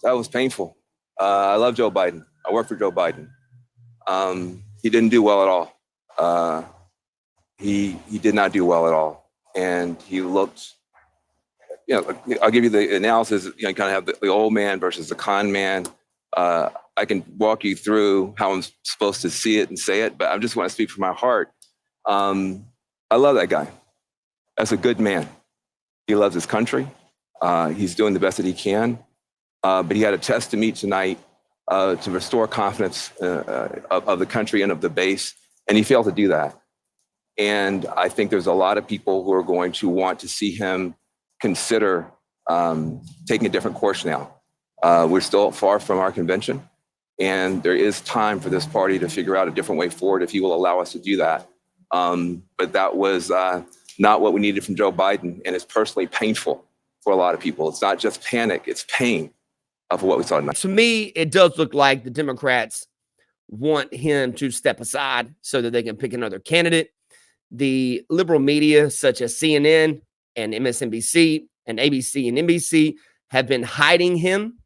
that was painful. I love Joe Biden. I work for Joe Biden. He didn't do well at all. He did not do well at all. And he looked, I'll give you the analysis, you kind of have the old man versus the con man. I can walk you through how I'm supposed to see it and say it, but I just want to speak from my heart. I love that guy. That's a good man. He loves his country. He's doing the best that he can. But he had a test to meet tonight to restore confidence of the country and of the base, and he failed to do that. And I think there's a lot of people who are going to want to see him consider taking a different course now. We're still far from our convention, and there is time for this party to figure out a different way forward if he will allow us to do that. But that was not what we needed from Joe Biden, and it's personally painful for a lot of people. It's not just panic, it's pain for what we saw tonight. To me, it does look like the Democrats want him to step aside so that they can pick another candidate. The liberal media, such as CNN and MSNBC and ABC and NBC, have been hiding him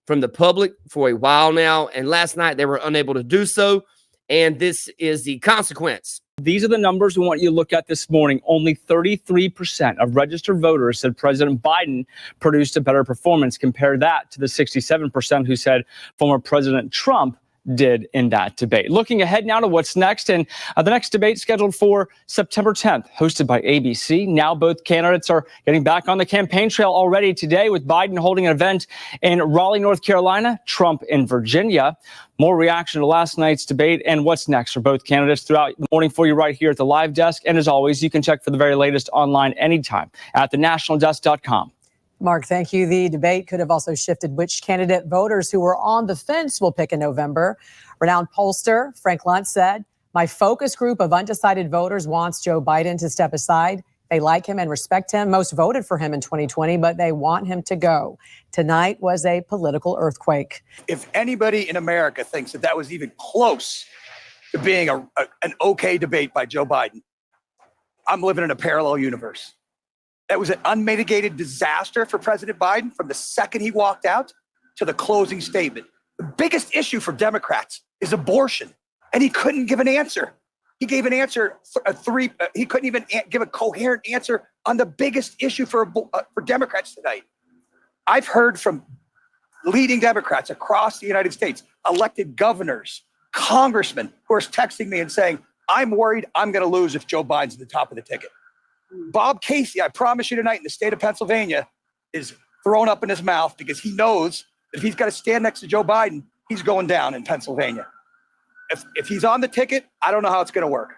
from the public for a while now. And last night they were unable to do so. And this is the consequence. These are the numbers we want you to look at this morning. Only 33% of registered voters said President Biden produced a better performance. Compare that to the 67% who said former President Trump did in that debate. Looking ahead now to what's next, and the next debate scheduled for September 10th, hosted by ABC. Now both candidates are getting back on the campaign trail already today, with Biden holding an event in Raleigh, North Carolina, Trump in Virginia. More reaction to last night's debate and what's next for both candidates throughout the morning for you right here at the live desk. And as always, you can check for the very latest online anytime at thenationaldesk.com. Mark, thank you. The debate could have also shifted which candidate voters who were on the fence will pick in November. Renowned pollster Frank Luntz said, "My focus group of undecided voters wants Joe Biden to step aside. They like him and respect him. Most voted for him in 2020, but they want him to go." Tonight was a political earthquake. If anybody in America thinks that that was even close to being an okay debate by Joe Biden, I'm living in a parallel universe. That was an unmitigated disaster for President Biden from the second he walked out to the closing statement. The biggest issue for Democrats is abortion, and he couldn't give an answer. He gave an answer he couldn't even give a coherent answer on the biggest issue for Democrats tonight. I've heard from leading Democrats across the United States, elected governors, congressmen, who are texting me and saying, "I'm worried I'm going to lose if Joe Biden's at the top of the ticket." Bob Casey, I promise you tonight, in the state of Pennsylvania, is thrown up in his mouth because he knows that if he's got to stand next to Joe Biden, he's going down in Pennsylvania. If he's on the ticket, I don't know how it's going to work.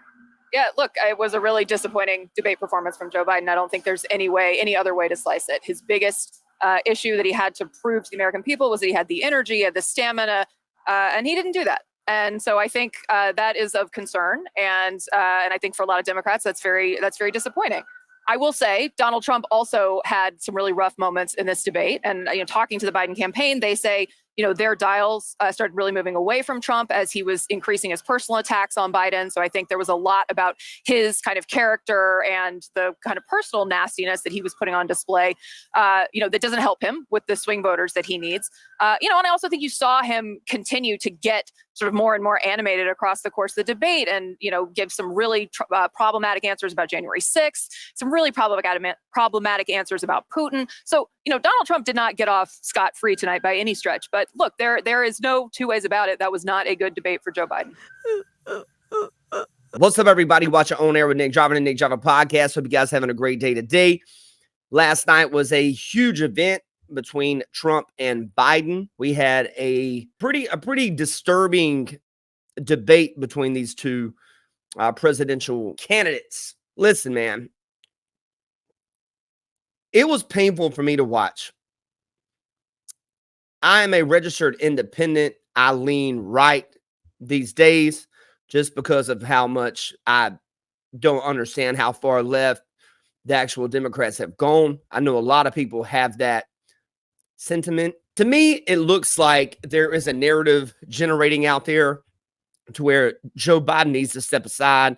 Yeah, look, it was a really disappointing debate performance from Joe Biden. I don't think there's any other way to slice it. His biggest issue that he had to prove to the American people was that he had the energy, he had the stamina, and he didn't do that. And so I think that is of concern. And I think for a lot of Democrats, that's very disappointing. I will say Donald Trump also had some really rough moments in this debate. And, talking to the Biden campaign, they say, their dials started really moving away from Trump as he was increasing his personal attacks on Biden. So I think there was a lot about his kind of character and the kind of personal nastiness that he was putting on display, that doesn't help him with the swing voters that he needs. And I also think you saw him continue to get sort of more and more animated across the course of the debate and, give some really problematic answers about January 6th, some really problematic answers about Putin. So, Donald Trump did not get off scot-free tonight by any stretch. But look, there is no two ways about it. That was not a good debate for Joe Biden. What's up, everybody? Watch your On Air with Nick Driver and Nick Driver podcast. Hope you guys are having a great day today. Last night was a huge event between Trump and Biden. We had a pretty disturbing debate between these two presidential candidates. Listen, man, it was painful for me to watch. I am a registered independent. I lean right these days just because of how much I don't understand how far left the actual Democrats have gone. I know a lot of people have that sentiment. To me, it looks like there is a narrative generating out there to where Joe Biden needs to step aside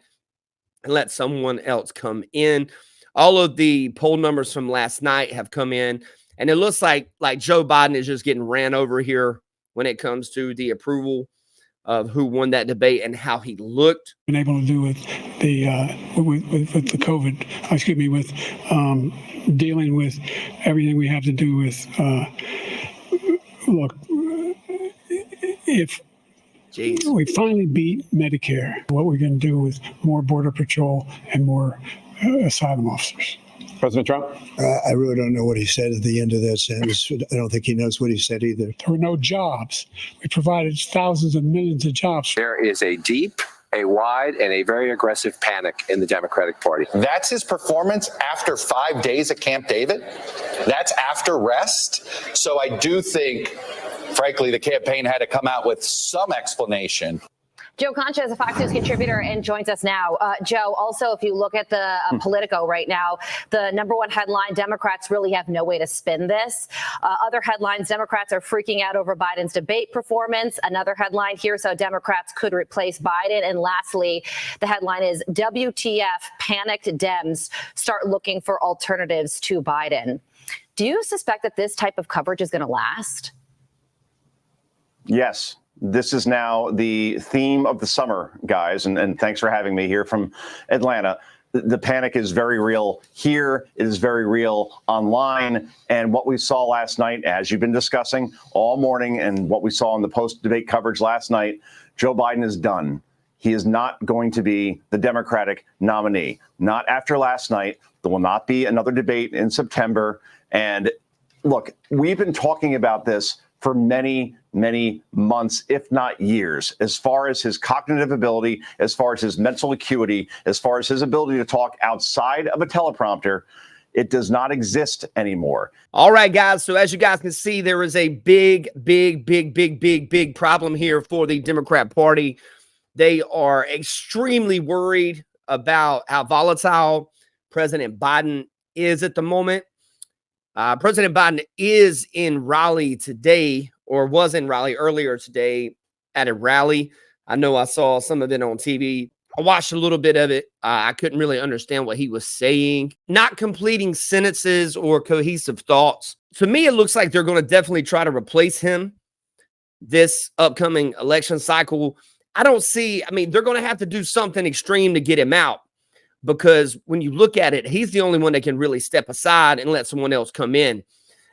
and let someone else come in. All of the poll numbers from last night have come in And it looks like Joe Biden is just getting ran over here when it comes to the approval of who won that debate and how he looked. Been able to do with the with the COVID, excuse me, with dealing with everything we have to do with. Look, if Jeez. we finally beat Medicare, what we're going to do with more Border Patrol and more asylum officers. President Trump? I really don't know what he said at the end of that sentence. I don't think he knows what he said either. There were no jobs. We provided thousands of millions of jobs. There is a deep, a wide, and a very aggressive panic in the Democratic Party. That's his performance after 5 days at Camp David. That's after rest. So I do think, frankly, the campaign had to come out with some explanation. Joe Concha is a Fox News contributor and joins us now. Joe, also, if you look at the Politico right now, the number one headline, Democrats really have no way to spin this. Other headlines, Democrats are freaking out over Biden's debate performance. Another headline, here's how Democrats could replace Biden. And lastly, the headline is WTF, panicked Dems start looking for alternatives to Biden. Do you suspect that this type of coverage is going to last? Yes. This is now the theme of the summer, guys, and thanks for having me here from Atlanta. The panic is very real here. It is very real online. And what we saw last night, as you've been discussing all morning, and what we saw in the post-debate coverage last night, Joe Biden is done. He is not going to be the Democratic nominee. Not after last night. There will not be another debate in September. And look, we've been talking about this for many, many months, if not years, as far as his cognitive ability, as far as his mental acuity, as far as his ability to talk outside of a teleprompter. It does not exist anymore. All right, guys. So as you guys can see, there is a big problem here for the Democrat Party. They are extremely worried about how volatile President Biden is at the moment. President Biden is in Raleigh today, or was in Raleigh earlier today at a rally. I know I saw some of it on TV. I watched a little bit of it. I couldn't really understand what he was saying. Not completing sentences or cohesive thoughts. To me, it looks like they're going to definitely try to replace him this upcoming election cycle. I mean, they're going to have to do something extreme to get him out. Because when you look at it, he's the only one that can really step aside and let someone else come in.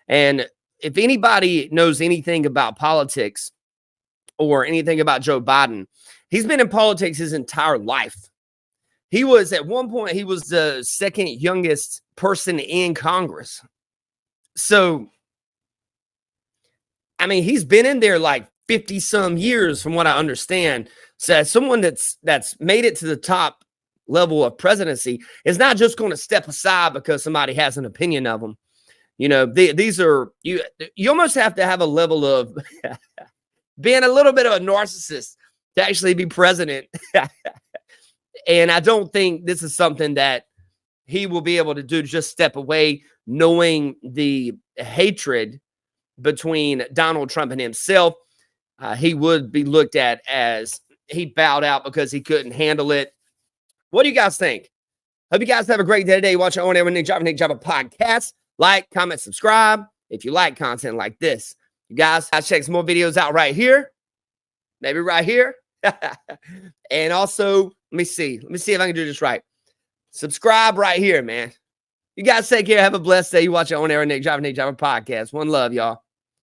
And if anybody knows anything about politics or anything about Joe Biden, he's been in politics his entire life. He was, at one point, he was the second youngest person in Congress. So, I mean, he's been in there like 50 some years from what I understand. So as someone that's made it to the top level of presidency is not just going to step aside because somebody has an opinion of them. You know, these are, you almost have to have a level of being a little bit of a narcissist to actually be president. And I don't think this is something that he will be able to do, to just step away, knowing the hatred between Donald Trump and himself. He would be looked at as he bowed out because he couldn't handle it. What do you guys think? Hope you guys have a great day today. Watch our own Nick Java podcast. Like, comment, subscribe if you like content like this. You guys, I'll check some more videos out right here. Maybe right here. And also, let me see if I can do this right. Subscribe right here, man. You guys take care. Have a blessed day. You watch your own Nick Java podcast. One love, y'all.